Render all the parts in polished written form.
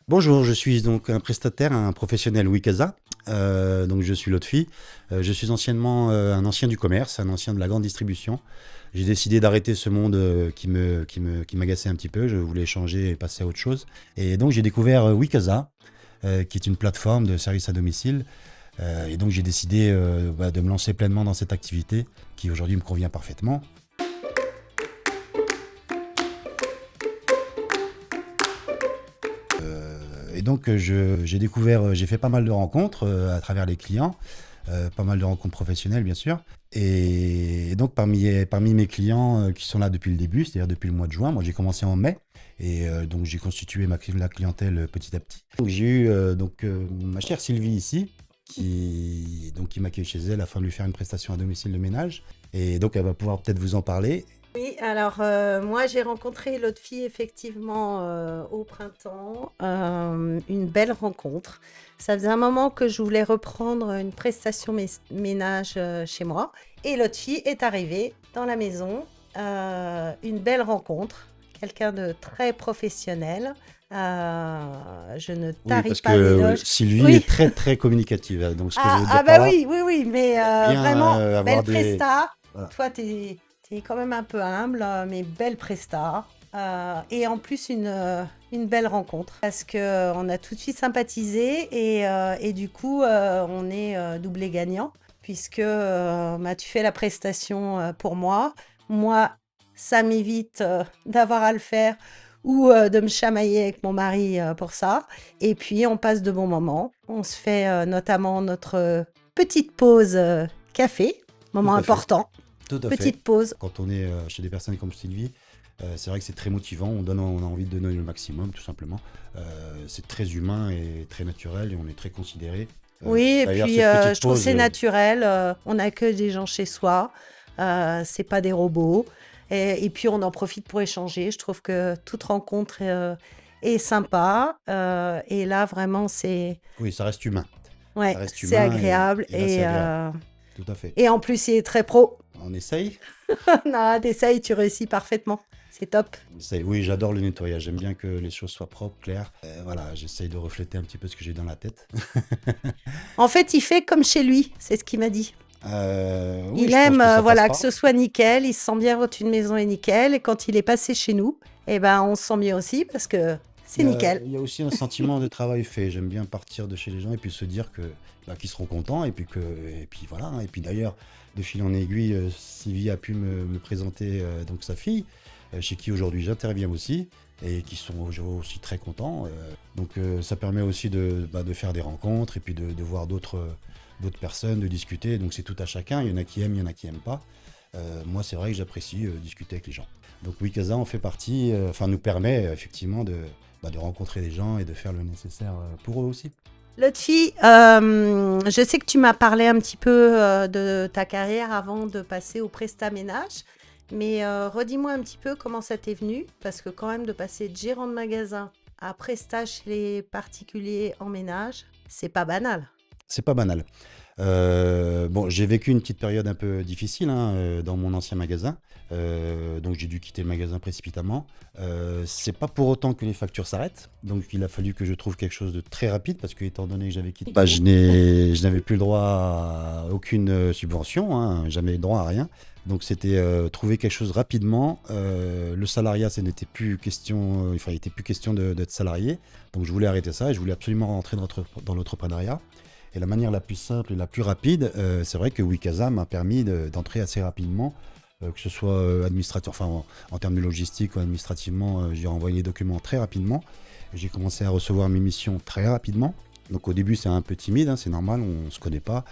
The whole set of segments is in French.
Bonjour, je suis donc un prestataire, un professionnel Wikasa. Donc je suis Lotfi. Je suis anciennement un ancien du commerce, un ancien de la grande distribution. J'ai décidé d'arrêter ce monde qui m'agaçait un petit peu. Je voulais changer et passer à autre chose. Et donc j'ai découvert Wikasa, qui est une plateforme de service à domicile. Et donc j'ai décidé de me lancer pleinement dans cette activité qui aujourd'hui me convient parfaitement. Et donc j'ai découvert, j'ai fait pas mal de rencontres à travers les clients, pas mal de rencontres professionnelles bien sûr. Et donc parmi mes clients qui sont là depuis le début, c'est-à-dire depuis le mois de juin, moi j'ai commencé en mai. Et donc j'ai constitué la clientèle petit à petit. Donc j'ai eu ma chère Sylvie ici, qui m'accueille chez elle afin de lui faire une prestation à domicile de ménage. Et donc elle va pouvoir peut-être vous en parler. Oui, alors moi j'ai rencontré l'autre fille effectivement au printemps, une belle rencontre. Ça faisait un moment que je voulais reprendre une prestation ménage chez moi et l'autre fille est arrivée dans la maison. Une belle rencontre, quelqu'un de très professionnel. Je ne Oui, taris parce pas que d'éloges. Sylvie est Oui, très très communicative, hein. Donc ce que je ah, veux ah dire bah par là, oui, oui, oui, mais elle aime bien vraiment, avoir belle des... presta. Voilà. Toi, t'es quand même un peu humble, mais belle presta. Et en plus, une belle rencontre. Parce que on a tout de suite sympathisé et du coup, on est doublé gagnant. Puisque bah, tu fais la prestation pour moi. Moi, ça m'évite d'avoir à le faire ou de me chamailler avec mon mari pour ça. Et puis, on passe de bons moments. On se fait notamment notre petite pause café, Tout moment à fait, important. tout à fait. Petite pause. Quand on est chez des personnes comme Sylvie, c'est vrai que c'est très motivant, on a envie de donner le maximum, tout simplement. C'est très humain et très naturel et on est très considéré. Oui, et D'ailleurs, puis cette petite je trouve pause, c'est naturel. On accueille des gens chez soi. C'est pas des robots. Et puis on en profite pour échanger. Je trouve que toute rencontre est sympa. Et là, vraiment, oui, ça reste humain. Ça ouais, reste c'est humain agréable. et là, c'est agréable. Tout à fait. Et en plus, il est très pro. On essaye. Non, t'essayes, tu réussis parfaitement. C'est top. Oui, j'adore le nettoyage. J'aime bien que les choses soient propres, claires. Voilà, j'essaye de refléter un petit peu ce que j'ai dans la tête. En fait, il fait comme chez lui, c'est ce qu'il m'a dit. Oui, Il je pense aime, que ça voilà, que passera. ce soit nickel, il se sent bien quand une maison est nickel, et quand il est passé chez nous, eh ben, on se sent mieux aussi parce que c'est nickel. Il y a aussi un sentiment de travail fait. J'aime bien partir de chez les gens et puis se dire que qu'ils seront contents et puis voilà, hein. Et puis d'ailleurs, de fil en aiguille, Sylvie a pu me présenter donc sa fille, chez qui aujourd'hui j'interviens aussi et qui sont aussi très contents. Ça permet aussi de faire des rencontres et puis de voir d'autres personnes, de discuter. Donc c'est tout à chacun. Il y en a qui aiment, il y en a qui n'aiment pas. Moi, c'est vrai que j'apprécie discuter avec les gens. Donc Wikasa en fait partie, enfin nous permet effectivement de rencontrer des gens et de faire le nécessaire pour eux aussi. L'autre fille, je sais que tu m'as parlé un petit peu de ta carrière avant de passer au Presta Ménage, mais redis-moi un petit peu comment ça t'est venu, parce que quand même de passer de gérant de magasin à Presta chez les particuliers en ménage, c'est pas banal. C'est pas banal. Bon, j'ai vécu une petite période un peu difficile hein, dans mon ancien magasin. Donc j'ai dû quitter le magasin précipitamment. C'est pas pour autant que les factures s'arrêtent. Donc il a fallu que je trouve quelque chose de très rapide parce que étant donné que j'avais quitté, je n'avais plus le droit à aucune subvention, hein, jamais le droit à rien. Donc c'était trouver quelque chose rapidement. Le salariat, ce n'était plus question, enfin, il n'était plus question d'être salarié. Donc je voulais arrêter ça et je voulais absolument rentrer dans l'entrepreneuriat. Et la manière la plus simple et la plus rapide, c'est vrai que Wikasa m'a permis d'entrer assez rapidement, que ce soit administratif, enfin en termes de logistique ou administrativement, j'ai envoyé les documents très rapidement. J'ai commencé à recevoir mes missions très rapidement. Donc au début c'est un peu timide, hein, c'est normal, on ne se connaît pas.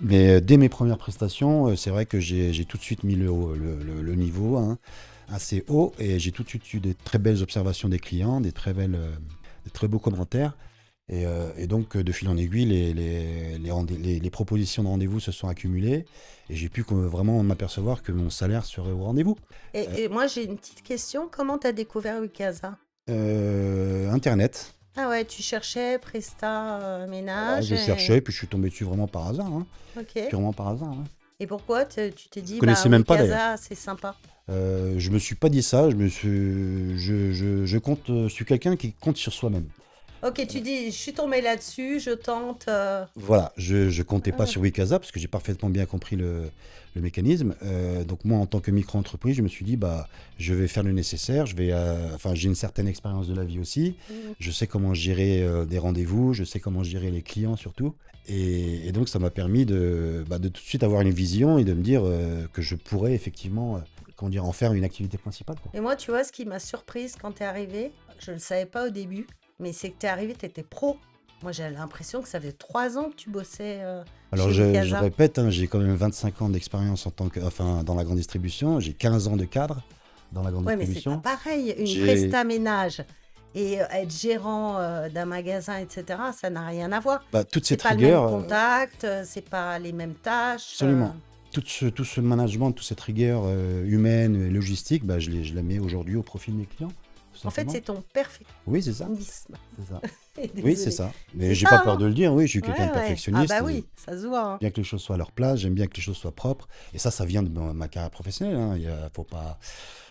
Mais dès mes premières prestations, c'est vrai que j'ai tout de suite mis le niveau hein, assez haut et j'ai tout de suite eu des très belles observations des clients, des très beaux commentaires. Et donc, de fil en aiguille, les propositions de rendez-vous se sont accumulées et j'ai pu vraiment m'apercevoir que mon salaire serait au rendez-vous. Euh, Et moi, j'ai une petite question. Comment t'as découvert Wikasa? Internet, Ah ouais, tu cherchais Presta voilà, ménage je et... cherchais et puis je suis tombé dessus vraiment par hasard, hein, Ok. purement par hasard, hein. Et pourquoi tu t'es Je dit, bah connaissais même pas d'ailleurs. Wikasa, c'est sympa. Je me suis pas dit ça, je me suis, je compte, je suis quelqu'un qui compte sur soi-même. Ok, tu dis, je suis tombée là-dessus, je tente. Voilà, je comptais pas Ah, sur Wikasa parce que j'ai parfaitement bien compris le mécanisme. Donc moi, en tant que micro-entreprise, je me suis dit, bah, je vais faire le nécessaire. Enfin, j'ai une certaine expérience de la vie aussi. mm. Je sais comment gérer des rendez-vous, je sais comment gérer les clients surtout. Et donc, ça m'a permis de tout de suite avoir une vision et de me dire que je pourrais effectivement, comment dire, en faire une activité principale, quoi. Et moi, tu vois, ce qui m'a surprise quand t'es arrivée, je ne le savais pas au début, mais c'est que t'es arrivée, t'étais pro. Moi, j'ai l'impression que ça faisait 3 ans que tu bossais Alors chez je Wikasa. répète, hein, j'ai quand même 25 ans d'expérience enfin, dans la grande distribution. J'ai 15 ans de cadre dans la grande Ouais, mais c'est pas distribution. pareil. Une J'ai presta ménage et être gérant d'un magasin, etc., ça n'a rien à voir. toutes ces C'est pas le même rigueur, contact, c'est pas les mêmes tâches. absolument. Tout ce management, toute cette rigueur humaine et logistique, bah, je la mets aujourd'hui au profit de mes clients, tout En fait, simplement. c'est ton Oui, c'est ça. perfectionnisme. C'est ça. Oui, c'est Désolée. ça. Mais C'est j'ai ça, pas peur hein? de le dire, oui, je suis quelqu'un de Ouais, ouais. Ah perfectionniste. bah oui, ça se voit, hein. Bien que les choses soient à leur place, j'aime bien que les choses soient propres. Et ça vient de ma carrière professionnelle, hein. Faut pas...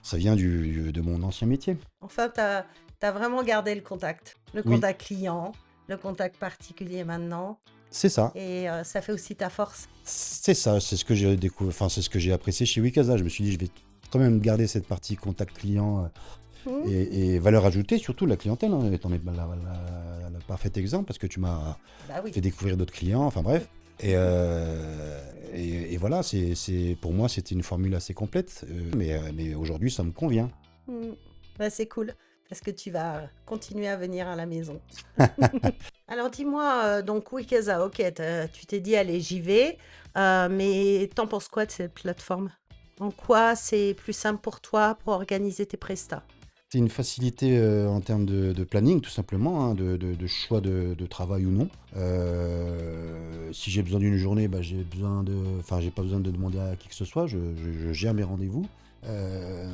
Ça vient de mon ancien métier. Enfin, t'as vraiment gardé le contact. Le Oui, contact client, le contact particulier maintenant. c'est ça. Et ça fait aussi ta force. C'est ça, c'est ce que j'ai découvert, enfin, c'est ce que j'ai apprécié chez Wikasa. Je me suis dit, je vais quand même garder cette partie contact client Hmm. et valeur ajoutée, surtout la clientèle, hein, étant le parfait exemple, parce que tu m'as Bah oui. fait découvrir d'autres clients, enfin bref. Et voilà, pour moi, c'était une formule assez complète, mais aujourd'hui, ça me convient. Hmm. Bah, c'est cool. Parce que tu vas continuer à venir à la maison. Alors dis-moi, donc Wikasa, ok, tu t'es dit, allez, j'y vais. Mais t'en penses quoi de cette plateforme? En quoi c'est plus simple pour toi pour organiser tes prestats? C'est une facilité en termes de planning, tout simplement, hein, de choix de travail ou non. Si j'ai besoin d'une journée, bah, enfin, j'ai pas besoin de demander à qui que ce soit, je gère mes rendez-vous. Euh,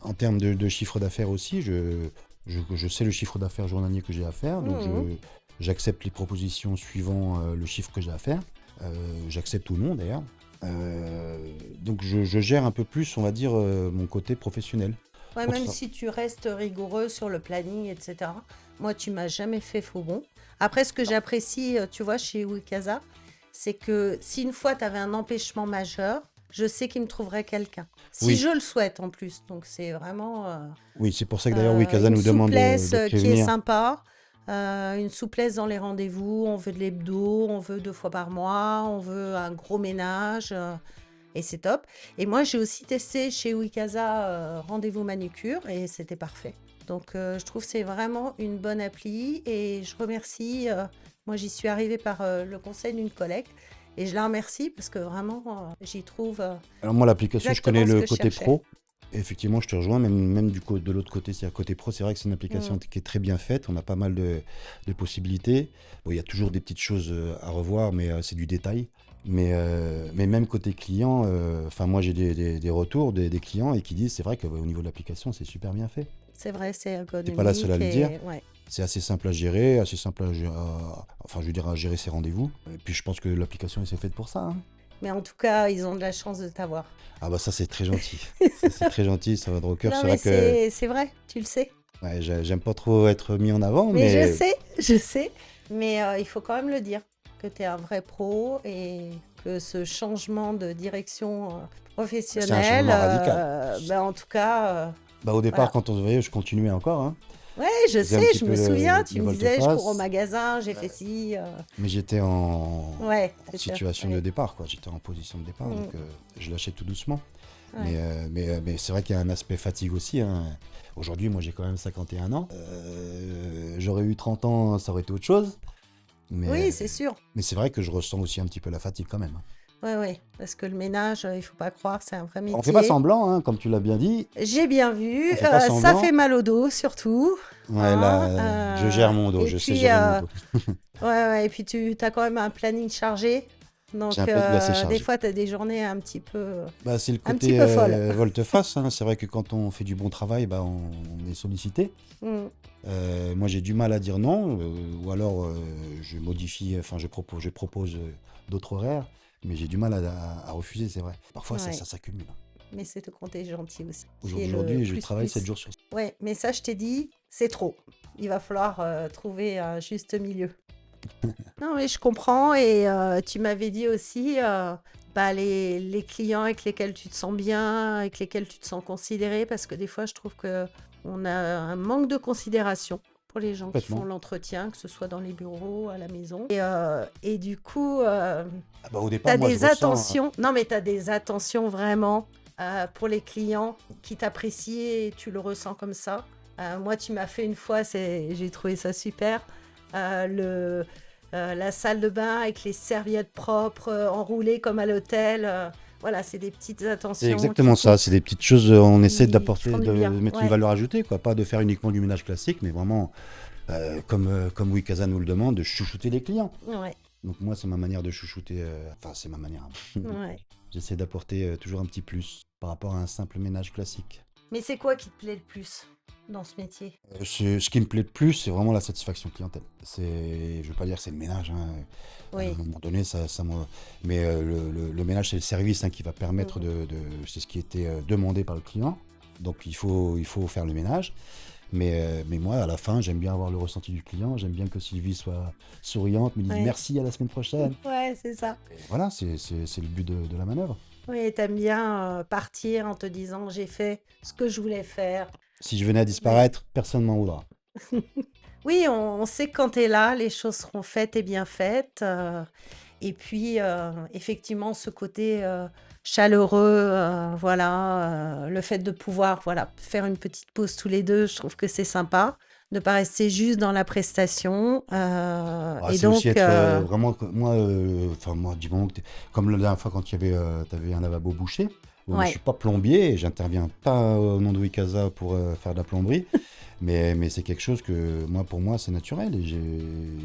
En termes de chiffre d'affaires aussi, je sais le chiffre d'affaires journalier que j'ai à faire, donc Mhm. j'accepte les propositions suivant le chiffre que j'ai à faire. J'accepte ou non d'ailleurs. Donc je gère un peu plus, on va dire, mon côté professionnel. Ouais, Pour même ça. si tu restes rigoureux sur le planning, etc. Moi, tu m'as jamais fait faux bon. Après, ce que j'apprécie, tu vois, chez Wikasa, c'est que si une fois tu avais un empêchement majeur, je sais qu'il me trouverait quelqu'un. Si Oui, je le souhaite en plus. Donc, c'est vraiment oui, c'est pour ça que d'ailleurs Wikasa une nous demande souplesse de qui est prévenir. sympa. Une souplesse dans les rendez-vous. On veut de l'hebdo, on veut 2 fois par mois, on veut un gros ménage. Et c'est top. Et moi, j'ai aussi testé chez Wikasa Rendez-vous Manucure et c'était parfait. Donc, je trouve que c'est vraiment une bonne appli et je remercie. Moi, j'y suis arrivée par le conseil d'une collègue et je la remercie parce que vraiment, j'y trouve Alors moi, l'application, je connais exactement ce le que je côté cherchais. pro. Et effectivement, je te rejoins, même de l'autre côté, c'est-à-dire côté pro, c'est vrai que c'est une application Mm. qui est très bien faite. On a pas mal de possibilités. Bon, il y a toujours des petites choses à revoir, mais c'est du détail. Mais même côté client, enfin moi j'ai des retours des clients et qui disent c'est vrai qu'au niveau de l'application, c'est super bien fait. C'est vrai, c'est T'es pas la seule à ergonomique le dire. et ouais. C'est assez simple à gérer, assez simple enfin je veux dire à gérer ses rendez-vous. Et puis je pense que l'application elle s'est faite pour ça, hein. Mais en tout cas, ils ont de la chance de t'avoir. Ah bah ça c'est très gentil. Ça c'est très gentil, ça va droit au cœur. Non, C'est mais vrai que c'est vrai, tu le sais. ouais, j'aime pas trop être mis en avant, Mais je mais sais, je sais. Mais il faut quand même le dire, que tu es un vrai pro et que ce changement de direction c'est un professionnelle, changement radical. ben, en tout cas, Bah au départ voilà. quand on se voyait, je continuais encore, hein. Ouais, Je je faisais un sais, petit je peu me souviens, tu le me disais, je cours au volte-face, magasin, j'ai fait ci. mais j'étais Ouais, en c'est ça. situation de Ouais. départ, quoi. J'étais en position de départ, donc Mm, je lâchais tout doucement. ouais. Mais c'est vrai qu'il y a un aspect fatigue aussi, hein. Aujourd'hui, moi j'ai quand même 51 ans. J'aurais eu 30 ans, ça aurait été autre chose. Oui, Mais, c'est sûr. mais c'est vrai que je ressens aussi un petit peu la fatigue quand même, hein. Ouais, ouais. Parce que le ménage, il faut pas croire, c'est un vrai On fait pas métier. semblant, hein, comme tu l'as bien dit. J'ai bien vu, On fait pas ça fait semblant. mal au dos surtout, Ouais, hein, là, je gère mon dos, et je sais puis, gérer mon dos. ouais, ouais, et puis tu as quand même un planning chargé, J'ai un donc planning assez des chargé. fois tu as des journées Bah, c'est le un petit côté peu folles. volte-face, hein. C'est vrai que quand on fait du bon travail, bah, on est sollicité. Mm. Moi, j'ai du mal à dire non, ou alors je modifie, enfin, je propose d'autres horaires, mais j'ai du mal à refuser, c'est vrai. Parfois, ça Ouais, s'accumule. mais c'est quand t'es gentil aussi, Au qui jour est le d'aujourd'hui, je plus travaille 7 plus. jours sur 7. Ouais, mais ça je t'ai dit, c'est trop. Il va falloir trouver un juste milieu. Non, mais je comprends. Et tu m'avais dit aussi bah, les clients avec lesquels tu te sens bien, avec lesquels tu te sens considéré, parce que des fois, je trouve que on a un manque de considération pour les gens qui font Complètement. l'entretien, que ce soit dans les bureaux, à la maison. Et du coup, Ah bah, au tu départ, as moi, je des ressens, attentions. Non, mais tu as des attentions vraiment pour les clients qui t'apprécient et tu le ressens comme ça. Moi, tu m'as fait une fois, j'ai trouvé ça super. La salle de bain avec les serviettes propres, enroulées comme à l'hôtel. Voilà, c'est des petites c'est attentions qui exactement ça. comptent, C'est des petites choses, on essaie qui font d'apporter, du de bien. mettre une Ouais, valeur ajoutée, quoi. Pas de faire uniquement du ménage classique, mais vraiment, comme Wikaza nous le demande, de chouchouter les clients. ouais, Donc moi, c'est ma manière de chouchouter, enfin, c'est ma manière. ouais. J'essaie d'apporter toujours un petit plus par rapport à un simple ménage classique. Mais c'est quoi qui te plaît le plus dans ce métier? Ce qui me plaît le plus, c'est vraiment la satisfaction clientèle. Je veux pas dire que c'est le ménage, hein. À un Oui. moment donné, mais le ménage, c'est le service, hein, qui va permettre Mhm. c'est ce qui était demandé par le client. Donc il faut faire le ménage. Mais moi, à la fin, j'aime bien avoir le ressenti du client. J'aime bien que Sylvie soit souriante, me dise Ouais, merci, à la semaine prochaine. ouais, c'est ça. Et voilà, c'est le but de la manœuvre. Oui, t'aimes bien partir en te disant j'ai fait ce que je voulais faire. Si je venais à Oui, disparaître, personne m'en voudra. oui, on sait que quand t'es là, les choses seront faites et bien faites. Et puis, effectivement, ce côté chaleureux, voilà, le fait de pouvoir, voilà, faire une petite pause tous les deux, je trouve que c'est sympa. Ne pas rester juste dans la prestation. Ah, Et c'est aussi donc, être vraiment, moi, enfin moi, du moment que comme la dernière fois quand t'avais un lavabo bouché. Bon, moi, je suis ouais, pas plombier, et j'interviens pas au nom de Wikaza pour faire de la plomberie, mais c'est quelque chose que moi, pour moi, c'est naturel, et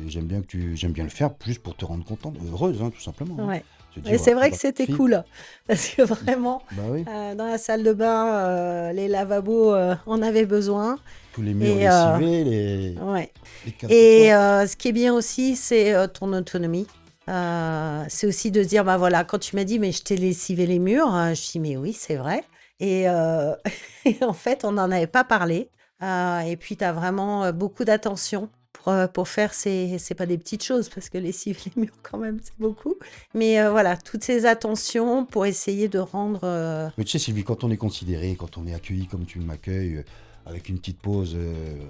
j'aime bien le faire juste pour te rendre contente, heureuse, hein, tout simplement, hein. ouais. Se Et dire, c'est vrai que bah, c'était fille, cool, parce que vraiment, bah oui, dans la salle de bain, les lavabos, on avait besoin. tous les murs Et lessivés, ouais. les cadres de Et porte. ce qui est bien aussi, c'est ton autonomie. C'est aussi de se dire, bah voilà, quand tu m'as dit, mais je t'ai lessivé les murs, je dis, mais oui, c'est vrai. Et, et en fait, on n'en avait pas parlé. Et puis, tu as vraiment beaucoup d'attention pour faire c'est pas des petites choses, parce que lessiver les murs, quand même, c'est beaucoup. Mais voilà, toutes ces attentions pour essayer de rendre. Mais tu sais, Sylvie, quand on est considéré, quand on est accueilli comme tu m'accueilles, avec une petite pause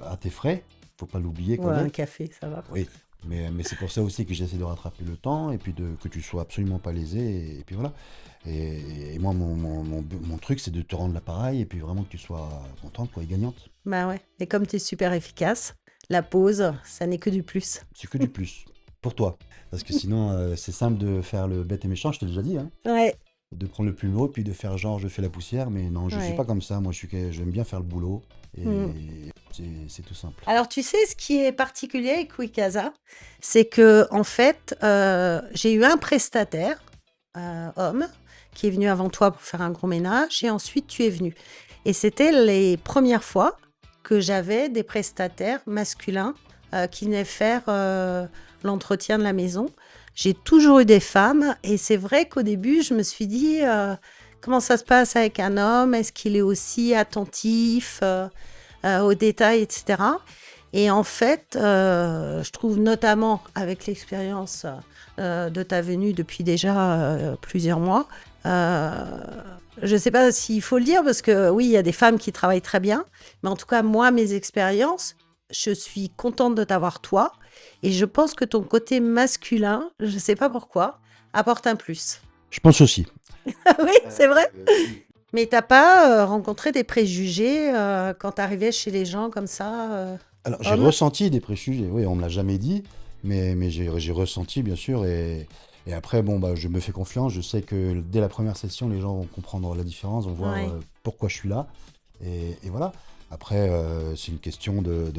à tes frais, faut pas l'oublier quand Ouais, un même. café, ça va. Oui, mais c'est pour ça aussi que j'essaie de rattraper le temps, et puis que tu sois absolument pas lésé, et puis voilà. Et moi, mon truc, c'est de te rendre l'appareil, et puis vraiment que tu sois contente, quoi, et gagnante. Bah ouais. Et comme tu es super efficace, la pause, ça n'est que du plus. C'est que du plus, pour toi. Parce que sinon, c'est simple de faire le bête et méchant, je t'ai déjà dit, hein. Ouais, De prendre le plus haut, puis de faire genre je fais la poussière, mais non, je suis pas ouais. comme ça. Moi, j'aime bien faire le boulot, Mm. et c'est tout simple. Alors, tu sais, ce qui est particulier avec Wikaza, c'est que, en fait, j'ai eu un prestataire, homme, qui est venu avant toi pour faire un gros ménage, et ensuite tu es venu. Et c'était les premières fois que j'avais des prestataires masculins qui venaient faire l'entretien de la maison. J'ai toujours eu des femmes, et c'est vrai qu'au début, je me suis dit, comment ça se passe avec un homme? Est-ce qu'il est aussi attentif aux détails, etc. Et en fait, je trouve notamment avec l'expérience de ta venue depuis déjà plusieurs mois, je ne sais pas s'il faut le dire, parce que oui, il y a des femmes qui travaillent très bien, mais en tout cas, moi, mes expériences, je suis contente de t'avoir toi, et je pense que ton côté masculin, je ne sais pas pourquoi, apporte un plus. Je pense aussi. Oui, c'est vrai. Mais t'as pas rencontré des préjugés quand t'arrivais chez les gens comme ça, Alors, j'ai hommes? ressenti des préjugés, oui, on me l'a jamais dit, mais j'ai ressenti, bien sûr, et après, bon, bah, je me fais confiance, je sais que dès la première session, les gens vont comprendre la différence, vont voir Ouais. pourquoi je suis là, et voilà. Après, c'est une question de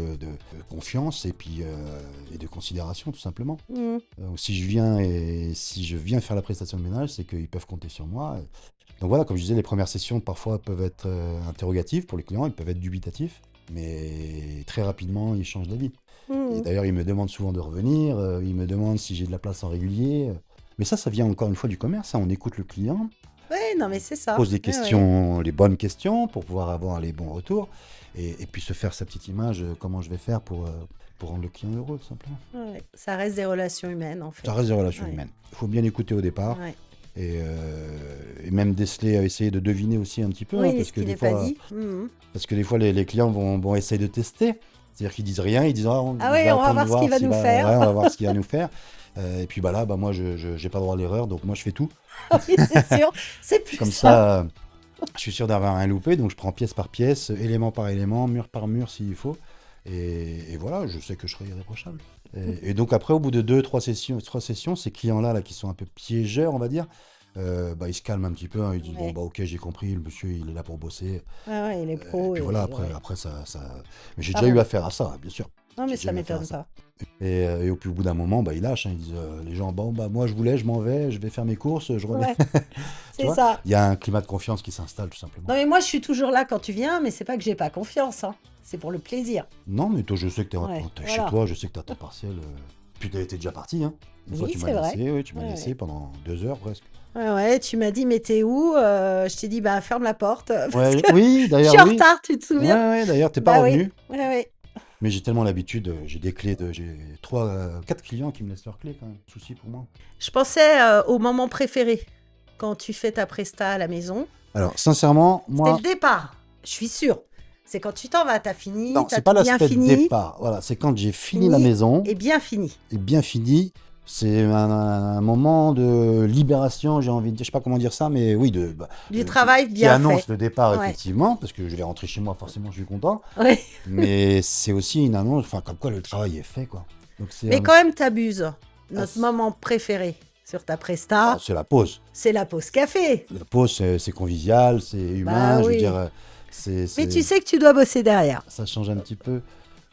confiance, et de considération, tout simplement. Mmh. Si je viens faire la prestation de ménage, c'est qu'ils peuvent compter sur moi. Donc voilà, comme je disais, les premières sessions parfois peuvent être interrogatives pour les clients, ils peuvent être dubitatifs, mais très rapidement ils changent d'avis. Et Mmh. d'ailleurs, ils me demandent souvent de revenir, ils me demandent si j'ai de la place en régulier. Mais ça vient encore une fois du commerce, hein. On écoute le client, Ouais, non, mais c'est ça. Pose les Ouais, ouais. questions, les bonnes questions pour pouvoir avoir les bons retours et puis se faire sa petite image, comment je vais faire pour rendre le client heureux, tout simplement. Ouais. Ça reste des relations humaines, en Ça fait. reste des relations Ouais. humaines. Il faut bien écouter au départ Ouais. et même déceler, essayer de deviner aussi un petit peu, hein, Oui, parce ce que qui des n'est pas fois, dit. Mhm. les clients vont essayer de tester. C'est-à-dire qu'ils disent rien, ils disent Ah je oui, vais on va attendre de voir ce qu'il voir va s'il nous va, faire. ouais, on va voir ce qu'il va nous faire. Et puis bah là, bah moi je j'ai pas droit à l'erreur, donc moi je fais tout. Oui, c'est sûr. C'est plus Comme ça. ça, je suis sûr d'avoir rien loupé, donc je prends pièce par pièce, élément par élément, mur par mur s'il faut. Et voilà, je sais que je serai irréprochable. Et donc après, au bout de trois sessions, ces clients-là là, qui sont un peu piégeurs, on va dire, bah, ils se calment un petit peu, hein, ils disent, bon, Ouais. bah ok, j'ai compris, le monsieur, il est là pour bosser. Ah ouais, il est Et pro puis voilà, et ouais, après ça... Mais j'ai ça déjà eu roule. affaire à ça, bien sûr. Non, mais J'ai déjà ça eu affaire à m'étonne ça. pas. Et au bout d'un moment, bah, ils lâchent, hein, ils disent, les gens, bon, bah moi je voulais, je m'en vais, je vais faire mes courses, je reviens. Ouais, Tu c'est vois, ça. il y a un climat de confiance qui s'installe tout simplement. Non, mais moi, je suis toujours là quand tu viens, mais c'est pas que j'ai pas confiance, hein. C'est pour le plaisir. Non, mais toi, je sais que Ouais, t'es chez voilà. toi, je sais que t'as ton partiel. Puis t'es déjà parti, hein. Une fois, Oui, tu m'as c'est vrai. laissé, oui, tu m'as Ouais, laissé ouais. pendant 2 heures presque. Ouais, ouais, tu m'as dit, mais t'es où? Je t'ai dit, bah, ferme la porte, parce Ouais, que oui, je suis d'ailleurs, en oui. retard, tu te Ouais, souviens? ouais, d'ailleurs, t'es pas Bah oui, revenu. ouais, ouais. Mais j'ai tellement l'habitude, j'ai des clés j'ai 4 clients qui me laissent leurs clés quand même. Souci pour moi. Je pensais au moment préféré quand tu fais ta presta à la maison. Alors, sincèrement, C'est le moi, départ, je suis sûre. C'est quand tu t'en vas, t'as fini, non, t'as c'est pas tout bien l'aspect de fini, départ. Voilà, c'est quand j'ai fini la fini maison, et bien fini. et bien fini. C'est un moment de libération, j'ai envie de dire, je sais pas comment dire ça, mais oui, Du travail qui bien annonce fait. le départ, Ouais, effectivement, parce que je vais rentrer chez moi, forcément, je suis content. ouais. Mais c'est aussi une annonce, enfin, comme quoi le travail est fait, quoi. Donc Mais quand même, t'abuses. Notre c'est moment préféré sur ta presta, c'est la pause. c'est la pause café. La pause, c'est convivial, c'est Bah humain, je veux dire, oui. Mais tu c'est sais que tu dois bosser derrière. ça change un petit peu.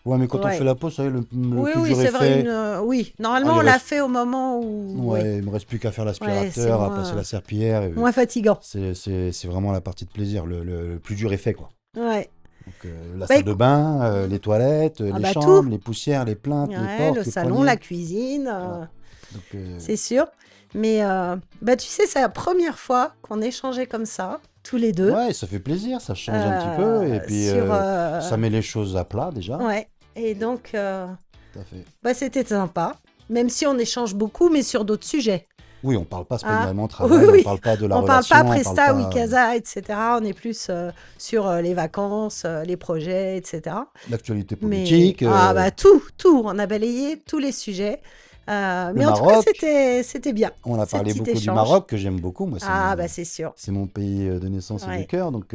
Ouais, mais quand on fait Ouais. la pause, ça y est, le Oui, plus oui, dur est c'est vrai. fait. Oui, Ah, normalement, il on l'a reste, fait au moment où. Oui. ouais, il me reste plus qu'à faire Ouais, c'est l'aspirateur, à passer la serpillière. moins fatigant. C'est vraiment la partie de plaisir. Le plus dur est fait, quoi. Ouais. Donc, la Bah, salle de bain, les toilettes, ah les bah tout. chambres, les poussières, les plaintes, les Ouais, le portes, les salon, la poignées. cuisine, Voilà. Donc, c'est sûr. Mais bah, tu sais, c'est la première fois qu'on échangeait comme ça, tous les deux, ouais, ça fait plaisir, ça change un petit peu. Et puis, sur... ça met les choses à plat, déjà. Ouais. Et Et- donc, Tout à fait. bah, c'était sympa. Même si on échange beaucoup, mais sur d'autres sujets. Oui, on parle pas Hein. spécialement Oui, travail, on oui. parle pas de la On parle pas relation, on parle Presta, pas Wikaza, etc. On est plus sur les vacances, les projets, etc. d'actualité Mais politique, ah bah tout, tout. On a balayé tous les sujets. le Mais en tout cas, Maroc. c'était bien, On a ce parlé petit beaucoup du échange. Maroc, que j'aime beaucoup. Moi, Ah bah c'est sûr. c'est mon pays de naissance et de Ouais. cœur. Donc,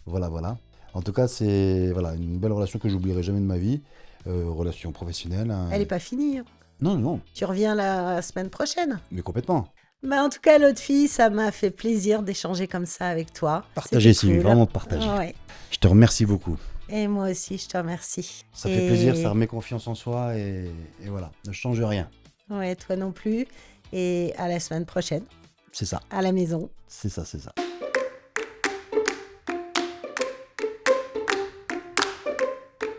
voilà, voilà. En tout cas, c'est voilà, une belle relation que j'oublierai jamais de ma vie. Relation professionnelle, hein. Elle est pas finie, hein. Non, non, non, Tu reviens la semaine prochaine. mais complètement. Bah en tout cas, l'autre fille, ça m'a fait plaisir d'échanger comme ça avec toi. Partagé, C'était Sylvie, cool. vraiment partagé. Ouais. Je te remercie beaucoup. Et moi aussi, je te remercie. Ça fait plaisir, ça Et remet confiance en soi et voilà, ne change rien. ouais, toi non plus. Et à la semaine prochaine, C'est ça, à la maison. c'est ça, c'est ça.